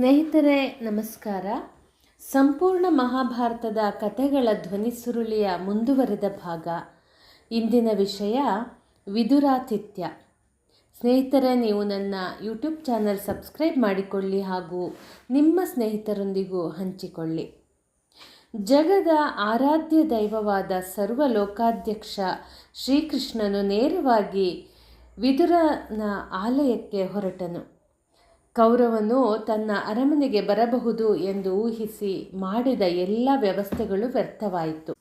ಸ್ನೇಹಿತರೆ ನಮಸ್ಕಾರ. ಸಂಪೂರ್ಣ ಮಹಾಭಾರತದ ಕಥೆಗಳ ಧ್ವನಿಸುರುಳಿಯ ಮುಂದುವರೆದ ಭಾಗ. ಇಂದಿನ ವಿಷಯ ವಿದುರಾತಿಥ್ಯ. ಸ್ನೇಹಿತರೆ, ನೀವು ನನ್ನ ಯೂಟ್ಯೂಬ್ ಚಾನಲ್ ಸಬ್ಸ್ಕ್ರೈಬ್ ಮಾಡಿಕೊಳ್ಳಿ ಹಾಗೂ ನಿಮ್ಮ ಸ್ನೇಹಿತರೊಂದಿಗೂ ಹಂಚಿಕೊಳ್ಳಿ. ಜಗದ ಆರಾಧ್ಯ ದೈವವಾದ ಸರ್ವಲೋಕಾಧ್ಯಕ್ಷ ಶ್ರೀಕೃಷ್ಣನು ನೇರವಾಗಿ ವಿದುರನ ಆಲಯಕ್ಕೆ ಹೊರಟನು. ಕೌರವನು ತನ್ನ ಅರಮನೆಗೆ ಬರಬಹುದು ಎಂದು ಊಹಿಸಿ ಮಾಡಿದ ಎಲ್ಲ ವ್ಯವಸ್ಥೆಗಳು ವ್ಯರ್ಥವಾಯಿತು.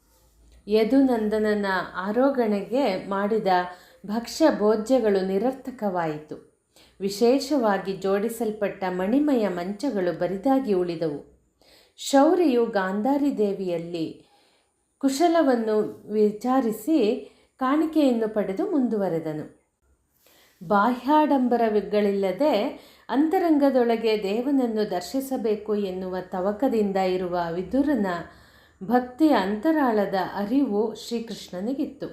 ಯದುನಂದನನ ಆರೋಗಣೆಗೆ ಮಾಡಿದ ಭಕ್ಷ್ಯ ಭೋಜ್ಯಗಳು ನಿರರ್ಥಕವಾಯಿತು. ವಿಶೇಷವಾಗಿ ಜೋಡಿಸಲ್ಪಟ್ಟ ಮಣಿಮಯ ಮಂಚಗಳು ಬರಿದಾಗಿ ಉಳಿದವು. ಶೌರ್ಯು ಗಾಂಧಾರಿ ದೇವಿಯಲ್ಲಿ ಕುಶಲವನ್ನು ವಿಚಾರಿಸಿ ಕಾಣಿಕೆಯನ್ನು ಪಡೆದು ಮುಂದುವರೆದನು. ಬಾಹ್ಯಾಡಂಬರಗಳಿಲ್ಲದೆ ಅಂತರಂಗದೊಳಗೆ ದೇವನನ್ನು ದರ್ಶಿಸಬೇಕು ಎನ್ನುವ ತವಕದಿಂದ ಇರುವ ವಿದುರನ ಭಕ್ತಿಯ ಅಂತರಾಳದ ಅರಿವು ಶ್ರೀಕೃಷ್ಣನಿಗಿತ್ತು.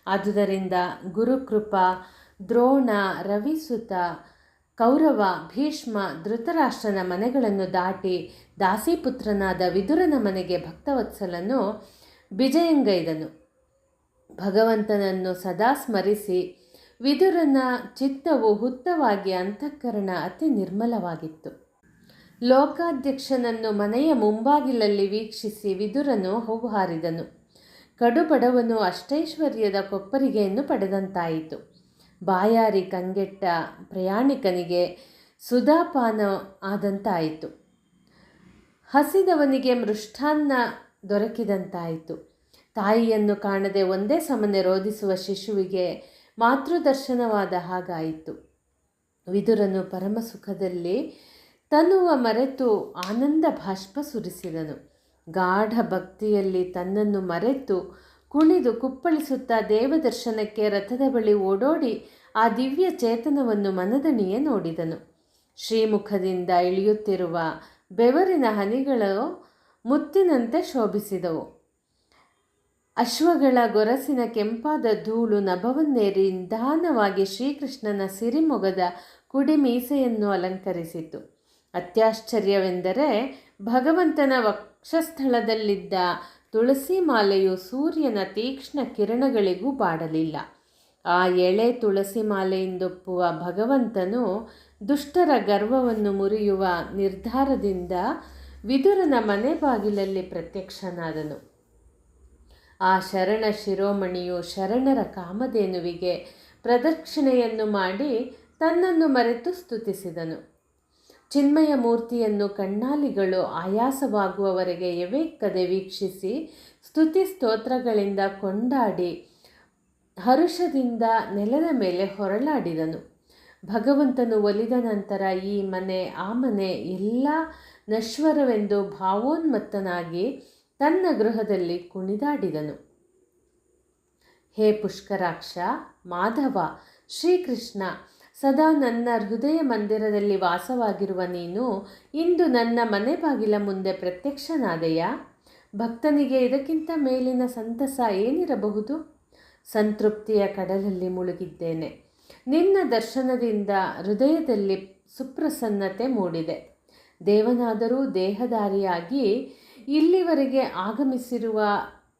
ಆದುದರಿಂದ ಗುರುಕೃಪ, ದ್ರೋಣ, ರವಿಸುತ, ಕೌರವ, ಭೀಷ್ಮ, ಧೃತರಾಷ್ಟ್ರನ ಮನೆಗಳನ್ನು ದಾಟಿ ದಾಸಿಪುತ್ರನಾದ ವಿದುರನ ಮನೆಗೆ ಭಕ್ತವತ್ಸಲನು ವಿಜಯಂಗೈದನು. ಭಗವಂತನನ್ನು ಸದಾ ಸ್ಮರಿಸಿ ವಿದುರನ ಚಿತ್ತವು ಹುತ್ತವಾಗಿ ಅಂತಃಕರಣ ಅತಿ ನಿರ್ಮಲವಾಗಿತ್ತು. ಲೋಕಾಧ್ಯಕ್ಷನನ್ನು ಮನೆಯ ಮುಂಬಾಗಿಲಲ್ಲಿ ವೀಕ್ಷಿಸಿ ವಿದುರನು ಹೌಹಾರಿದನು. ಕಡುಬಡವನು ಅಷ್ಟೈಶ್ವರ್ಯದ ಕೊಪ್ಪರಿಗೆಯನ್ನು ಪಡೆದಂತಾಯಿತು. ಬಾಯಾರಿ ಕಂಗೆಟ್ಟ ಪ್ರಯಾಣಿಕನಿಗೆ ಸುಧಾಪಾನ ಆದಂತಾಯಿತು. ಹಸಿದವನಿಗೆ ಮೃಷ್ಟಾನ್ನ ದೊರಕಿದಂತಾಯಿತು. ತಾಯಿಯನ್ನು ಕಾಣದೆ ಒಂದೇ ಸಮನೆ ರೋಧಿಸುವ ಶಿಶುವಿಗೆ ಮಾತೃದರ್ಶನವಾದ ಹಾಗಾಯಿತು. ವಿದುರನು ಪರಮಸುಖದಲ್ಲಿ ತನ್ನುವ ಮರೆತು ಆನಂದ ಬಾಷ್ಪ ಸುರಿಸಿದನು. ಗಾಢ ಭಕ್ತಿಯಲ್ಲಿ ತನ್ನನ್ನು ಮರೆತು ಕುಣಿದು ಕುಪ್ಪಳಿಸುತ್ತಾ ದೇವದರ್ಶನಕ್ಕೆ ರಥದ ಬಳಿ ಓಡೋಡಿ ಆ ದಿವ್ಯ ಚೇತನವನ್ನು ಮನದಣಿಯೇ ನೋಡಿದನು. ಶ್ರೀಮುಖದಿಂದ ಇಳಿಯುತ್ತಿರುವ ಬೆವರಿನ ಹನಿಗಳು ಮುತ್ತಿನಂತೆ ಶೋಭಿಸಿದವು. ಅಶ್ವಗಳ ಗೊರಸಿನ ಕೆಂಪಾದ ಧೂಳು ನಭವನ್ನೇರಿ ನಿಧಾನವಾಗಿ ಶ್ರೀಕೃಷ್ಣನ ಸಿರಿಮೊಗದ ಕುಡಿ ಮೀಸೆಯನ್ನು ಅಲಂಕರಿಸಿತು. ಅತ್ಯಾಶ್ಚರ್ಯವೆಂದರೆ ಭಗವಂತನ ವಕ್ಷಸ್ಥಳದಲ್ಲಿದ್ದ ತುಳಸಿ ಮಾಲೆಯು ಸೂರ್ಯನ ತೀಕ್ಷ್ಣ ಕಿರಣಗಳಿಗೂ ಬಾಡಲಿಲ್ಲ. ಆ ಎಳೆ ತುಳಸಿ ಮಾಲೆಯಿಂದೊಪ್ಪುವ ಭಗವಂತನು ದುಷ್ಟರ ಗರ್ವವನ್ನು ಮುರಿಯುವ ನಿರ್ಧಾರದಿಂದ ವಿದುರನ ಮನೆ ಬಾಗಿಲಲ್ಲಿ ಪ್ರತ್ಯಕ್ಷನಾದನು. ಆ ಶರಣ ಶಿರೋಮಣಿಯು ಶರಣರ ಕಾಮಧೇನುವಿಗೆ ಪ್ರದಕ್ಷಿಣೆಯನ್ನು ಮಾಡಿ ತನ್ನನ್ನು ಮರೆತು ಸ್ತುತಿಸಿದನು. ಚಿನ್ಮಯ ಮೂರ್ತಿಯನ್ನು ಕಣ್ಣಾಲಿಗಳು ಆಯಾಸವಾಗುವವರೆಗೆ ಎವೆಕ್ಕದೆ ವೀಕ್ಷಿಸಿ ಸ್ತುತಿ ಸ್ತೋತ್ರಗಳಿಂದ ಕೊಂಡಾಡಿ ಹರುಷದಿಂದ ನೆಲದ ಮೇಲೆ ಹೊರಳಾಡಿದನು. ಭಗವಂತನು ಒಲಿದ ನಂತರ ಈ ಮನೆ ಆ ಮನೆ ಎಲ್ಲ ನಶ್ವರವೆಂದು ಭಾವೋನ್ಮತ್ತನಾಗಿ ತನ್ನ ಗೃಹದಲ್ಲಿ ಕುಣಿದಾಡಿದನು. ಹೇ ಪುಷ್ಕರಾಕ್ಷ, ಮಾಧವ, ಶ್ರೀಕೃಷ್ಣ, ಸದಾ ನನ್ನ ಹೃದಯ ಮಂದಿರದಲ್ಲಿ ವಾಸವಾಗಿರುವ ನೀನು ಇಂದು ನನ್ನ ಮನೆ ಬಾಗಿಲ ಮುಂದೆ ಪ್ರತ್ಯಕ್ಷನಾದೆಯಾ? ಭಕ್ತನಿಗೆ ಇದಕ್ಕಿಂತ ಮೇಲಿನ ಸಂತಸ ಏನಿರಬಹುದು? ಸಂತೃಪ್ತಿಯ ಕಡಲಲ್ಲಿ ಮುಳುಗಿದ್ದೇನೆ. ನಿನ್ನ ದರ್ಶನದಿಂದ ಹೃದಯದಲ್ಲಿ ಸುಪ್ರಸನ್ನತೆ ಮೂಡಿದೆ. ದೇವನಾದರೂ ದೇಹಧಾರಿಯಾಗಿ ಇಲ್ಲಿವರೆಗೆ ಆಗಮಿಸಿರುವ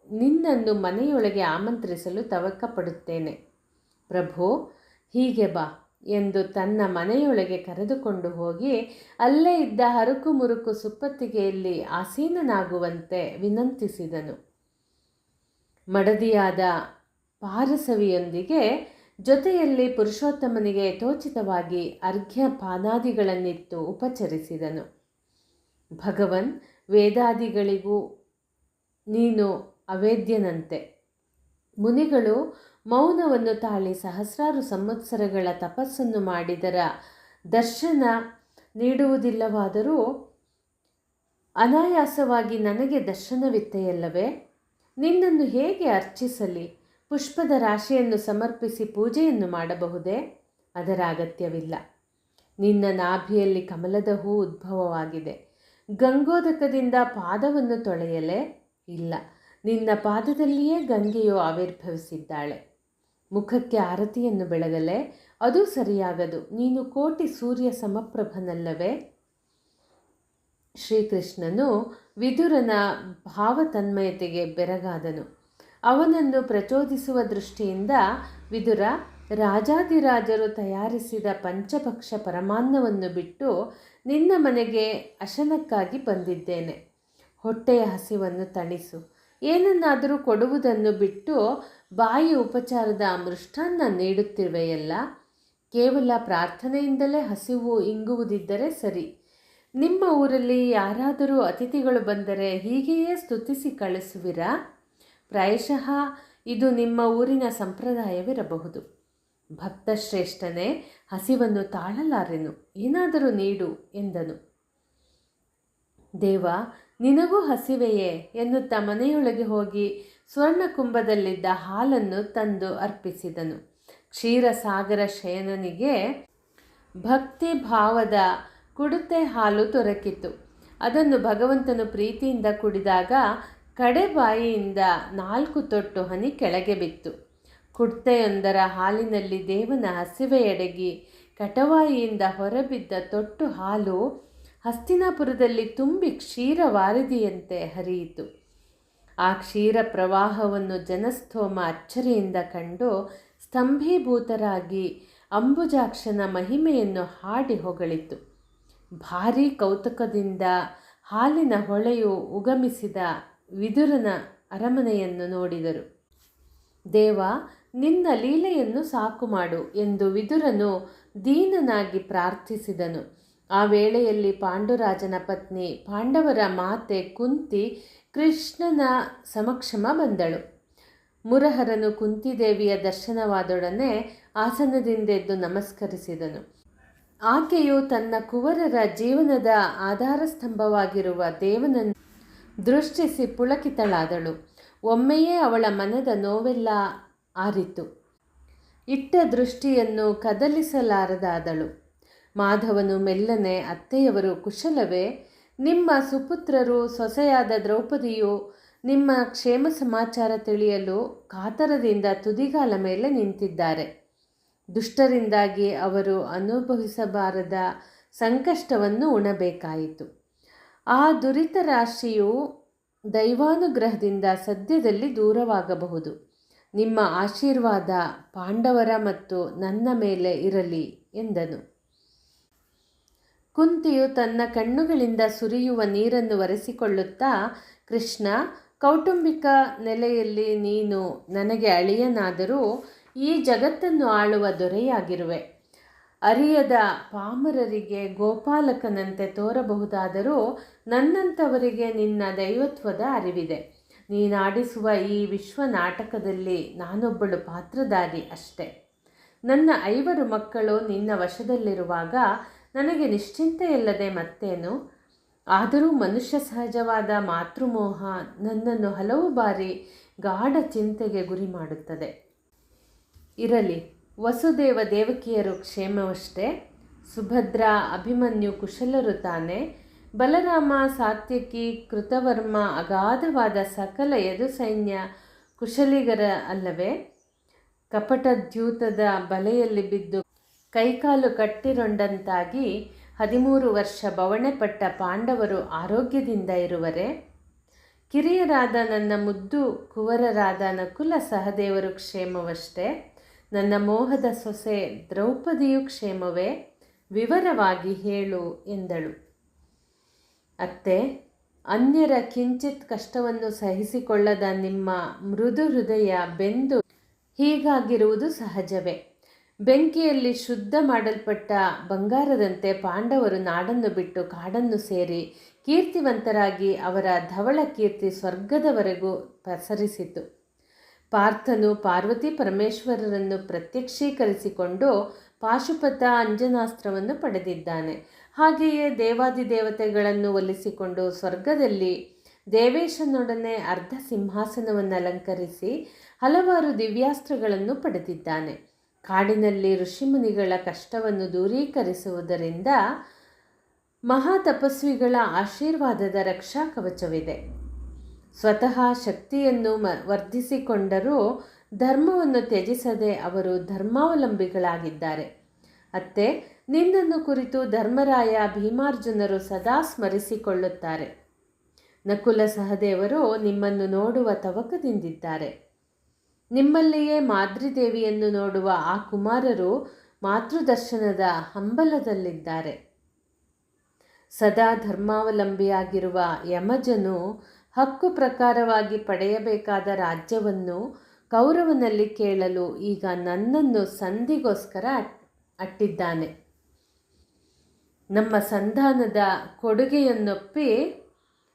ನಿನ್ನನ್ನು ಮನೆಯೊಳಗೆ ಆಮಂತ್ರಿಸಲು ತವಕಪಡುತ್ತೇನೆ. ಪ್ರಭು, ಹೀಗೆ ಬಾ ಎಂದು ತನ್ನ ಮನೆಯೊಳಗೆ ಕರೆದುಕೊಂಡು ಹೋಗಿ ಅಲ್ಲೇ ಇದ್ದ ಹರುಕು ಮುರುಕು ಸುಪ್ಪತ್ತಿಗೆಯಲ್ಲಿ ಆಸೀನನಾಗುವಂತೆ ವಿನಂತಿಸಿದನು. ಮಡದಿಯಾದ ಪಾರಸವಿಯೊಂದಿಗೆ ಜೊತೆಯಲ್ಲಿ ಪುರುಷೋತ್ತಮನಿಗೆ ಯಥೋಚಿತವಾಗಿ ಅರ್ಘ್ಯ ಪಾನಾದಿಗಳನ್ನಿತ್ತು ಉಪಚರಿಸಿದನು. ಭಗವನ್, ವೇದಾದಿಗಳಿಗೂ ನೀನು ಅವೇದ್ಯನಂತೆ. ಮುನಿಗಳು ಮೌನವನ್ನು ತಾಳಿ ಸಹಸ್ರಾರು ಸಂವತ್ಸರಗಳ ತಪಸ್ಸನ್ನು ಮಾಡಿದರ ದರ್ಶನ ನೀಡುವುದಿಲ್ಲವಾದರೂ ಅನಾಯಾಸವಾಗಿ ನನಗೆ ದರ್ಶನವಿತ್ತೆಯಲ್ಲವೇ? ನಿನ್ನನ್ನು ಹೇಗೆ ಅರ್ಚಿಸಲಿ? ಪುಷ್ಪದ ರಾಶಿಯನ್ನು ಸಮರ್ಪಿಸಿ ಪೂಜೆಯನ್ನು ಮಾಡಬಹುದೇ? ಅದರ ಅಗತ್ಯವಿಲ್ಲ. ನಿನ್ನ ನಾಭಿಯಲ್ಲಿ ಕಮಲದ ಹೂ ಉದ್ಭವವಾಗಿದೆ. ಗಂಗೋದಕದಿಂದ ಪಾದವನ್ನು ತೊಳೆಯಲೇ? ಇಲ್ಲ, ನಿನ್ನ ಪಾದದಲ್ಲಿಯೇ ಗಂಗೆಯು ಆವಿರ್ಭವಿಸಿದ್ದಾಳೆ. ಮುಖಕ್ಕೆ ಆರತಿಯನ್ನು ಬೆಳಗಲೆ? ಅದೂ ಸರಿಯಾಗದು. ನೀನು ಕೋಟಿ ಸೂರ್ಯ ಸಮಪ್ರಭನಲ್ಲವೇ? ಶ್ರೀಕೃಷ್ಣನು ವಿದುರನ ಭಾವತನ್ಮಯತೆಗೆ ಬೆರಗಾದನು. ಅವನನ್ನು ಪ್ರಚೋದಿಸುವ ದೃಷ್ಟಿಯಿಂದ ವಿದುರ, ರಾಜಾದಿರಾಜರು ತಯಾರಿಸಿದ ಪಂಚಭಕ್ಷ ಪರಮಾನ್ನವನ್ನು ಬಿಟ್ಟು ನಿನ್ನ ಮನೆಗೆ ಅಶನಕ್ಕಾಗಿ ಬಂದಿದ್ದೇನೆ. ಹೊಟ್ಟೆಯ ಹಸಿವನ್ನು ತಣಿಸು. ಏನನ್ನಾದರೂ ಕೊಡುವುದನ್ನು ಬಿಟ್ಟು ಬಾಯಿ ಉಪಚಾರದ ಮೃಷ್ಟಾನ್ನ ನೀಡುತ್ತಿರುವೆಯಲ್ಲ. ಕೇವಲ ಪ್ರಾರ್ಥನೆಯಿಂದಲೇ ಹಸಿವು ಇಂಗುವುದಿದ್ದರೆ ಸರಿ. ನಿಮ್ಮ ಊರಲ್ಲಿ ಯಾರಾದರೂ ಅತಿಥಿಗಳು ಬಂದರೆ ಹೀಗೆಯೇ ಸ್ತುತಿಸಿ ಕಳಿಸುವಿರಾ? ಪ್ರಾಯಶಃ ಇದು ನಿಮ್ಮ ಊರಿನ ಸಂಪ್ರದಾಯವಿರಬಹುದು. ಭಕ್ತಶ್ರೇಷ್ಠನೇ, ಹಸಿವನ್ನು ತಾಳಲಾರೆನು, ಏನಾದರೂ ನೀಡು ಎಂದನು. ದೇವ, ನಿನಗೂ ಹಸಿವೆಯೇ ಎನ್ನುತ್ತಾ ಮನೆಯೊಳಗೆ ಹೋಗಿ ಸ್ವರ್ಣಕುಂಭದಲ್ಲಿದ್ದ ಹಾಲನ್ನು ತಂದು ಅರ್ಪಿಸಿದನು. ಕ್ಷೀರಸಾಗರ ಶಯನನಿಗೆ ಭಕ್ತಿ ಭಾವದ ಕುಡುತೆ ಹಾಲು ದೊರಕಿತು. ಅದನ್ನು ಭಗವಂತನು ಪ್ರೀತಿಯಿಂದ ಕುಡಿದಾಗ ಕಡೆಬಾಯಿಯಿಂದ 4 ತೊಟ್ಟು ಹನಿ ಕೆಳಗೆ ಬಿತ್ತು. ಕುಡ್ತೆಯೊಂದರ ಹಾಲಿನಲ್ಲಿ ದೇವನ ಹಸಿವೆಯಡಗಿ ಕಟವಾಯಿಯಿಂದ ಹೊರಬಿದ್ದ ತೊಟ್ಟು ಹಾಲು ಹಸ್ತಿನಾಪುರದಲ್ಲಿ ತುಂಬಿ ಕ್ಷೀರ ವಾರಿದಿಯಂತೆ ಹರಿಯಿತು. ಆ ಕ್ಷೀರ ಪ್ರವಾಹವನ್ನು ಜನಸ್ತೋಮ ಅಚ್ಚರಿಯಿಂದ ಕಂಡು ಸ್ತಂಭೀಭೂತರಾಗಿ ಅಂಬುಜಾಕ್ಷನ ಮಹಿಮೆಯನ್ನು ಹಾಡಿ ಹೊಗಳಿತು. ಭಾರೀ ಕೌತುಕದಿಂದ ಹಾಲಿನ ಹೊಳೆಯು ಉಗಮಿಸಿದ ವಿದುರನ ಅರಮನೆಯನ್ನು ನೋಡಿದರು. ದೇವ, ನಿನ್ನ ಲೀಲೆಯನ್ನು ಸಾಕು ಮಾಡು ಎಂದು ವಿದುರನು ದೀನನಾಗಿ ಪ್ರಾರ್ಥಿಸಿದನು. ಆ ವೇಳೆಯಲ್ಲಿ ಪಾಂಡುರಾಜನ ಪತ್ನಿ ಪಾಂಡವರ ಮಾತೆ ಕುಂತಿ ಕೃಷ್ಣನ ಸಮಕ್ಷಮ ಬಂದಳು. ಮುರಹರನು ಕುಂತಿದೇವಿಯ ದರ್ಶನವಾದೊಡನೆ ಆಸನದಿಂದೆದ್ದು ನಮಸ್ಕರಿಸಿದನು. ಆಕೆಯು ತನ್ನ ಕುವರರ ಜೀವನದ ಆಧಾರಸ್ತಂಭವಾಗಿರುವ ದೇವನನ್ನು ದೃಷ್ಟಿಸಿ ಪುಳಕಿತಳಾದಳು. ಒಮ್ಮೆಯೇ ಅವಳ ಮನದ ನೋವೆಲ್ಲ ಆರಿತು. ಇಟ್ಟ ದೃಷ್ಟಿಯನ್ನು ಕದಲಿಸಲಾರದಾದಳು. ಮಾಧವನು ಮೆಲ್ಲನೆ, ಅತ್ತೆಯವರು ಕುಶಲವೇ? ನಿಮ್ಮ ಸುಪುತ್ರರು ಸೊಸೆಯಾದ ದ್ರೌಪದಿಯು ನಿಮ್ಮ ಕ್ಷೇಮ ಸಮಾಚಾರ ತಿಳಿಯಲು ಕಾತರದಿಂದ ತುದಿಗಾಲ ಮೇಲೆ ನಿಂತಿದ್ದಾರೆ. ದುಷ್ಟರಿಂದಾಗಿ ಅವರು ಅನುಭವಿಸಬಾರದ ಸಂಕಷ್ಟವನ್ನು ಉಣಬೇಕಾಯಿತು. ಆ ದುರಿತ ರಾಶಿಯು ದೈವಾನುಗ್ರಹದಿಂದ ಸದ್ಯದಲ್ಲಿ ದೂರವಾಗಬಹುದು. ನಿಮ್ಮ ಆಶೀರ್ವಾದ ಪಾಂಡವರ ಮತ್ತು ನನ್ನ ಮೇಲೆ ಇರಲಿ ಎಂದನು. ಕುಂತಿಯು ತನ್ನ ಕಣ್ಣುಗಳಿಂದ ಸುರಿಯುವ ನೀರನ್ನು ಒರೆಸಿಕೊಳ್ಳುತ್ತಾ, ಕೃಷ್ಣ, ಕೌಟುಂಬಿಕ ನೆಲೆಯಲ್ಲಿ ನೀನು ನನಗೆ ಅಳಿಯನಾದರೂ ಈ ಜಗತ್ತನ್ನು ಆಳುವ ದೊರೆಯಾಗಿರುವೆ. ಅರಿಯದ ಪಾಮರರಿಗೆ ಗೋಪಾಲಕನಂತೆ ತೋರಬಹುದಾದರೂ ನನ್ನಂಥವರಿಗೆ ನಿನ್ನ ದೈವತ್ವದ ಅರಿವಿದೆ. ನೀನಾಡಿಸುವ ಈ ವಿಶ್ವ ನಾಟಕದಲ್ಲಿ ನಾನೊಬ್ಬಳು ಪಾತ್ರಧಾರಿ ಅಷ್ಟೆ. ನನ್ನ 5 ಮಕ್ಕಳು ನಿನ್ನ ವಶದಲ್ಲಿರುವಾಗ ನನಗೆ ನಿಶ್ಚಿಂತೆಯಿಲ್ಲದೆ ಮತ್ತೇನು? ಆದರೂ ಮನುಷ್ಯ ಸಹಜವಾದ ಮಾತೃಮೋಹ ನನ್ನನ್ನು ಹಲವು ಬಾರಿ ಗಾಢ ಚಿಂತೆಗೆ ಗುರಿ ಮಾಡುತ್ತದೆ. ಇರಲಿ, ವಸುದೇವ ದೇವಕಿಯರು ಕ್ಷೇಮವಷ್ಟೇ. ಸುಭದ್ರ ಅಭಿಮನ್ಯು ಕುಶಲರು ತಾನೆ. ಬಲರಾಮ ಸಾತ್ಯಕಿ ಕೃತವರ್ಮ ಅಗಾಧವಾದ ಸಕಲ ಯದು ಸೈನ್ಯ ಕುಶಲಿಗರ ಅಲ್ಲವೇ? ಕಪಟದ್ಯೂತದ ಬಲೆಯಲ್ಲಿ ಬಿದ್ದು ಕೈಕಾಲು ಕಟ್ಟಿರೊಂಡಂತಾಗಿ 13 ವರ್ಷ ಬವಣೆಪಟ್ಟ ಪಾಂಡವರು ಆರೋಗ್ಯದಿಂದ ಇರುವರೆ? ಕಿರಿಯರಾದ ನನ್ನ ಮುದ್ದು ಕುವರರಾದ ನಕುಲ ಸಹದೇವರು ಕ್ಷೇಮವಷ್ಟೇ. ನನ್ನ ಮೋಹದ ಸೊಸೆ ದ್ರೌಪದಿಯು ಕ್ಷೇಮವೇ? ವಿವರವಾಗಿ ಹೇಳು ಎಂದಳು. ಅತ್ತೆ, ಅನ್ಯರ ಕಿಂಚಿತ್ ಕಷ್ಟವನ್ನು ಸಹಿಸಿಕೊಳ್ಳದ ನಿಮ್ಮ ಮೃದು ಹೃದಯ ಬೆಂದು ಹೀಗಾಗಿರುವುದು ಸಹಜವೇ. ಬೆಂಕಿಯಲ್ಲಿ ಶುದ್ಧ ಮಾಡಲ್ಪಟ್ಟ ಬಂಗಾರದಂತೆ ಪಾಂಡವರು ನಾಡನ್ನು ಬಿಟ್ಟು ಕಾಡನ್ನು ಸೇರಿ ಕೀರ್ತಿವಂತರಾಗಿ ಅವರ ಧವಳ ಕೀರ್ತಿ ಸ್ವರ್ಗದವರೆಗೂ ಪಸರಿಸಿತು. ಪಾರ್ಥನು ಪಾರ್ವತಿ ಪರಮೇಶ್ವರರನ್ನು ಪ್ರತ್ಯಕ್ಷೀಕರಿಸಿಕೊಂಡು ಪಾಶುಪತ ಅಂಜನಾಸ್ತ್ರವನ್ನು ಪಡೆದಿದ್ದಾನೆ. ಹಾಗೆಯೇ ದೇವಾದಿದೇವತೆಗಳನ್ನು ಒಲಿಸಿಕೊಂಡು ಸ್ವರ್ಗದಲ್ಲಿ ದೇವೇಶನೊಡನೆ ಅರ್ಧ ಸಿಂಹಾಸನವನ್ನು ಅಲಂಕರಿಸಿ ಹಲವಾರು ದಿವ್ಯಾಸ್ತ್ರಗಳನ್ನು ಪಡೆದಿದ್ದಾನೆ. ಕಾಡಿನಲ್ಲಿ ಋಷಿಮುನಿಗಳ ಕಷ್ಟವನ್ನು ದೂರೀಕರಿಸುವುದರಿಂದ ಮಹಾತಪಸ್ವಿಗಳ ಆಶೀರ್ವಾದದ ರಕ್ಷಾ ಕವಚವಿದೆ. ಸ್ವತಃ ಶಕ್ತಿಯನ್ನು ವರ್ಧಿಸಿಕೊಂಡರೂ ಧರ್ಮವನ್ನು ತ್ಯಜಿಸದೆ ಅವರು ಧರ್ಮಾವಲಂಬಿಗಳಾಗಿದ್ದಾರೆ. ಅತ್ತೆ, ನಿನ್ನನ್ನು ಕುರಿತು ಧರ್ಮರಾಯ ಭೀಮಾರ್ಜುನರು ಸದಾ ಸ್ಮರಿಸಿಕೊಳ್ಳುತ್ತಾರೆ. ನಕುಲ ಸಹದೇವರು ನಿಮ್ಮನ್ನು ನೋಡುವ ತವಕದಿಂದಿದ್ದಾರೆ. ನಿಮ್ಮಲ್ಲಿಯೇ ಮಾದ್ರಿದೇವಿಯನ್ನು ನೋಡುವ ಆ ಕುಮಾರರು ಮಾತೃದರ್ಶನದ ಹಂಬಲದಲ್ಲಿದ್ದಾರೆ. ಸದಾ ಧರ್ಮಾವಲಂಬಿಯಾಗಿರುವ ಯಮಜನು ಹಕ್ಕು ಪ್ರಕಾರವಾಗಿ ಪಡೆಯಬೇಕಾದ ರಾಜ್ಯವನ್ನು ಕೌರವನಲ್ಲಿ ಕೇಳಲು ಈಗ ನನ್ನನ್ನು ಸಂಧಿಗೋಸ್ಕರ ಅಟ್ಟಿದ್ದಾನೆ. ನಮ್ಮ ಸಂಧಾನದ ಕೊಡುಗೆಯನ್ನೊಪ್ಪಿ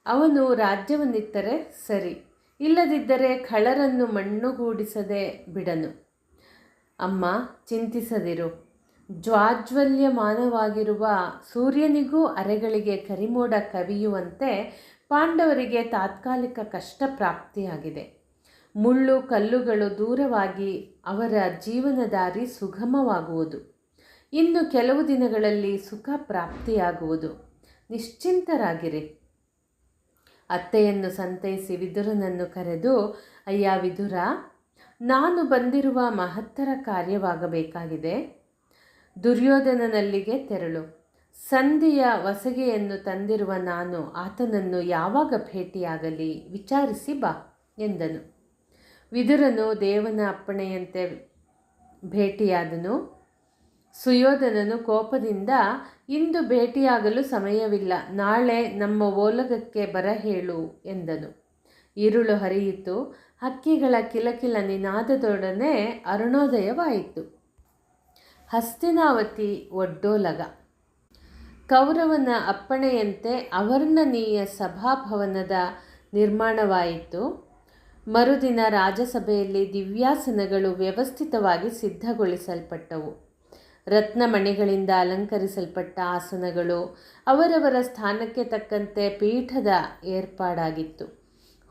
ಅವನು ರಾಜ್ಯವನ್ನಿತ್ತರೆ ಸರಿ, ಇಲ್ಲದಿದ್ದರೆ ಖಳರನ್ನು ಮಣ್ಣುಗೂಡಿಸದೆ ಬಿಡನು. ಅಮ್ಮ, ಚಿಂತಿಸದಿರು. ಜ್ವಾಜ್ವಲ್ಯಮಾನವಾಗಿರುವ ಸೂರ್ಯನಿಗೂ ಅರೆಗಳಿಗೆ ಕರಿಮೋಡ ಕವಿಯುವಂತೆ ಪಾಂಡವರಿಗೆ ತಾತ್ಕಾಲಿಕ ಕಷ್ಟ ಪ್ರಾಪ್ತಿಯಾಗಿದೆ. ಮುಳ್ಳು ಕಲ್ಲುಗಳು ದೂರವಾಗಿ ಅವರ ಜೀವನದಾರಿ ಸುಗಮವಾಗುವುದು. ಇನ್ನು ಕೆಲವು ದಿನಗಳಲ್ಲಿ ಸುಖ ಪ್ರಾಪ್ತಿಯಾಗುವುದು. ನಿಶ್ಚಿಂತರಾಗಿರಿ. ಅತ್ತೆಯನ್ನು ಸಂತೈಸಿ ವಿದುರನನ್ನು ಕರೆದು, ಅಯ್ಯ ವಿದುರ, ನಾನು ಬಂದಿರುವ ಮಹತ್ತರ ಕಾರ್ಯವಾಗಬೇಕಾಗಿದೆ. ದುರ್ಯೋಧನನಲ್ಲಿಗೆ ತೆರಳು. ಸಂಧಿಯ ವಸಗೆಯನ್ನು ತಂದಿರುವ ನಾನು ಆತನನ್ನು ಯಾವಾಗ ಭೇಟಿಯಾಗಲಿ ವಿಚಾರಿಸಿ ಬಾ ಎಂದನು. ವಿದುರನು ದೇವನ ಅಪ್ಪಣೆಯಂತೆ ಭೇಟಿಯಾದನು. ಸುಯೋಧನನು ಕೋಪದಿಂದ, ಇಂದು ಭೇಟಿಯಾಗಲು ಸಮಯವಿಲ್ಲ, ನಾಳೆ ನಮ್ಮ ಓಲಗಕ್ಕೆ ಬರ ಹೇಳು ಎಂದನು. ഇരുಳು ಹರಿಯಿತು. ಹಕ್ಕಿಗಳ ಕಿಲಕಿಲ ನಿನಾದದೊಡನೆ ಅರುಣೋದಯವಾಯಿತು. ಹಸ್ತಿನಾವತಿ ಒಡ್ಡೋಲಗ. ಕೌರವನ ಅಪ್ಪಣೆಯಂತೆ ಅವರ್ಣನೀಯ ಸಭಾಭವನದ ನಿರ್ಮಾಣವಾಯಿತು. ಮರುದಿನ ರಾಜಸಭೆಯಲ್ಲಿ ದಿವ್ಯಾಸನಗಳು ವ್ಯವಸ್ಥಿತವಾಗಿ ಸಿದ್ಧಗೊಳಿಸಲ್ಪಟ್ಟವು. ರತ್ನಮಣಿಗಳಿಂದ ಅಲಂಕರಿಸಲ್ಪಟ್ಟ ಆಸನಗಳು, ಅವರವರ ಸ್ಥಾನಕ್ಕೆ ತಕ್ಕಂತೆ ಪೀಠದ ಏರ್ಪಾಡಾಗಿತ್ತು.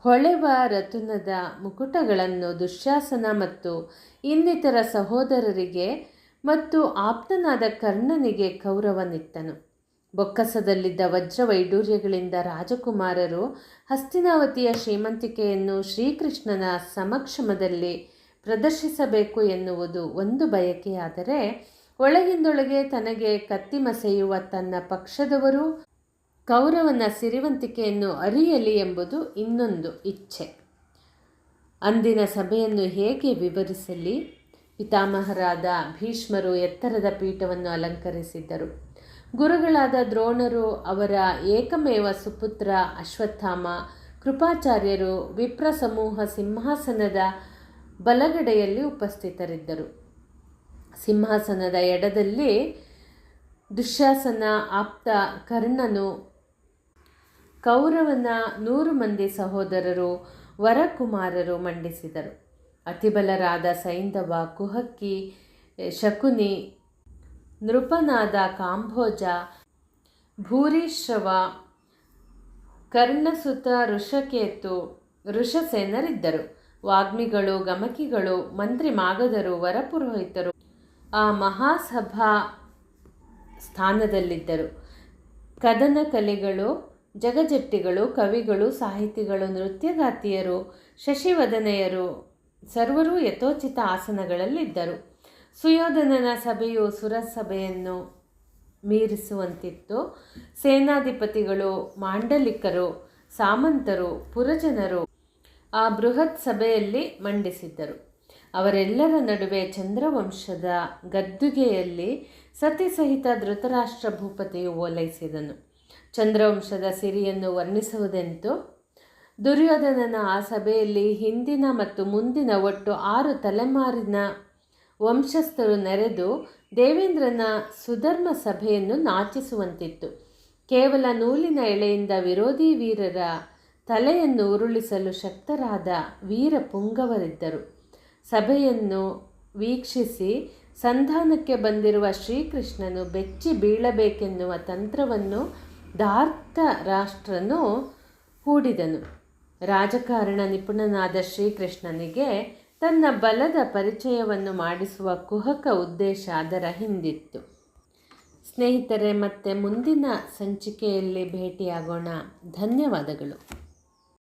ಹೊಳೆವ ರತುನದ ಮುಕುಟಗಳನ್ನು ದುಶ್ಯಾಸನ ಮತ್ತು ಇನ್ನಿತರ ಸಹೋದರರಿಗೆ ಮತ್ತು ಆಪ್ತನಾದ ಕರ್ಣನಿಗೆ ಕೌರವನಿತ್ತನು. ಬೊಕ್ಕಸದಲ್ಲಿದ್ದ ವಜ್ರವೈಡೂರ್ಯಗಳಿಂದ ರಾಜಕುಮಾರರು ಹಸ್ತಿನಾವತಿಯ ಶ್ರೀಮಂತಿಕೆಯನ್ನು ಶ್ರೀಕೃಷ್ಣನ ಸಮಕ್ಷಮದಲ್ಲಿ ಪ್ರದರ್ಶಿಸಬೇಕು ಎನ್ನುವುದು ಒಂದು ಬಯಕೆಯಾದರೆ, ಒಳಗಿಂದೊಳಗೆ ತನಗೆ ಕತ್ತಿ ಮಸೆಯುವ ತನ್ನ ಪಕ್ಷದವರು ಕೌರವನ ಸಿರಿವಂತಿಕೆಯನ್ನು ಅರಿಯಲಿ ಎಂಬುದು ಇನ್ನೊಂದು ಇಚ್ಛೆ. ಅಂದಿನ ಸಭೆಯನ್ನು ಹೇಗೆ ವಿವರಿಸಲಿ? ಪಿತಾಮಹರಾದ ಭೀಷ್ಮರು ಎತ್ತರದ ಪೀಠವನ್ನು ಅಲಂಕರಿಸಿದ್ದರು. ಗುರುಗಳಾದ ದ್ರೋಣರು, ಅವರ ಏಕಮೇವ ಸುಪುತ್ರ ಅಶ್ವತ್ಥಾಮ, ಕೃಪಾಚಾರ್ಯರು ವಿಪ್ರ ಸಮೂಹ ಸಿಂಹಾಸನದ ಬಲಗಡೆಯಲ್ಲಿ ಉಪಸ್ಥಿತರಿದ್ದರು. ಸಿಂಹಾಸನದ ಎಡದಲ್ಲಿ ದುಶ್ಯಾಸನ, ಆಪ್ತ ಕರ್ಣನು, ಕೌರವನ 100 ಮಂದಿ ಸಹೋದರರು, ವರಕುಮಾರರು ಮಂಡಿಸಿದರು. ಅತಿಬಲರಾದ ಸೈಂಧವ, ಕುಹಕ್ಕಿ, ಶಕುನಿ, ನೃಪನಾದ ಕಾಂಭೋಜ, ಭೂರಿಶ್ರವ, ಕರ್ಣಸುತ ಋಷಕೇತು, ಋಷಸೇನರಿದ್ದರು. ವಾಗ್ಮಿಗಳು, ಗಮಕಿಗಳು, ಮಂತ್ರಿ ಮಾಗಧರು, ವರಪುರೋಹಿತರು ಆ ಮಹಾಸಭಾ ಸ್ಥಾನದಲ್ಲಿದ್ದರು. ಕದನ ಕಲಿಗಳು, ಜಗಜಟ್ಟಿಗಳು, ಕವಿಗಳು, ಸಾಹಿತಿಗಳು, ನೃತ್ಯಗಾತಿಯರು, ಶಶಿವದನೆಯರು ಸರ್ವರೂ ಯಥೋಚಿತ ಆಸನಗಳಲ್ಲಿದ್ದರು. ಸುಯೋಧನನ ಸಭೆಯು ಸುರಸಭೆಯನ್ನು ಮೀರಿಸುವಂತಿತ್ತು. ಸೇನಾಧಿಪತಿಗಳು, ಮಾಂಡಲಿಕರು, ಸಾಮಂತರು, ಪುರಜನರು ಆ ಬೃಹತ್ ಸಭೆಯಲ್ಲಿ ಮಂಡಿಸಿದ್ದರು. ಅವರೆಲ್ಲರ ನಡುವೆ ಚಂದ್ರವಂಶದ ಗದ್ದುಗೆಯಲ್ಲಿ ಸತಿಸಹಿತ ಧೃತರಾಷ್ಟ್ರ ಭೂಪತಿಯು ಓಲೈಸಿದನು. ಚಂದ್ರವಂಶದ ಸಿರಿಯನ್ನು ವರ್ಣಿಸುವುದೆಂತು? ದುರ್ಯೋಧನನ ಆ ಸಭೆಯಲ್ಲಿ ಹಿಂದಿನ ಮತ್ತು ಮುಂದಿನ ಒಟ್ಟು 6 ತಲೆಮಾರಿನ ವಂಶಸ್ಥರು ನೆರೆದು ದೇವೇಂದ್ರನ ಸುಧರ್ಮ ಸಭೆಯನ್ನು ನಾಚಿಸುವಂತಿತ್ತು. ಕೇವಲ ನೂಲಿನ ಎಳೆಯಿಂದ ವಿರೋಧಿ ವೀರರ ತಲೆಯನ್ನು ಉರುಳಿಸಲು ಶಕ್ತರಾದ ವೀರ ಪುಂಗವರಿದ್ದರು. ಸಭೆಯನ್ನು ವೀಕ್ಷಿಸಿ ಸಂಧಾನಕ್ಕೆ ಬಂದಿರುವ ಶ್ರೀಕೃಷ್ಣನು ಬೆಚ್ಚಿ ಬೀಳಬೇಕೆನ್ನುವ ತಂತ್ರವನ್ನು ಧಾರ್ತರಾಷ್ಟ್ರನು ಹೂಡಿದನು. ರಾಜಕಾರಣ ನಿಪುಣನಾದ ಶ್ರೀಕೃಷ್ಣನಿಗೆ ತನ್ನ ಬಲದ ಪರಿಚಯವನ್ನು ಮಾಡಿಸುವ ಕುಹಕ ಉದ್ದೇಶ ಅದರ ಹಿಂದಿತ್ತು. ಸ್ನೇಹಿತರೆ, ಮತ್ತೆ ಮುಂದಿನ ಸಂಚಿಕೆಯಲ್ಲಿ ಭೇಟಿಯಾಗೋಣ. ಧನ್ಯವಾದಗಳು.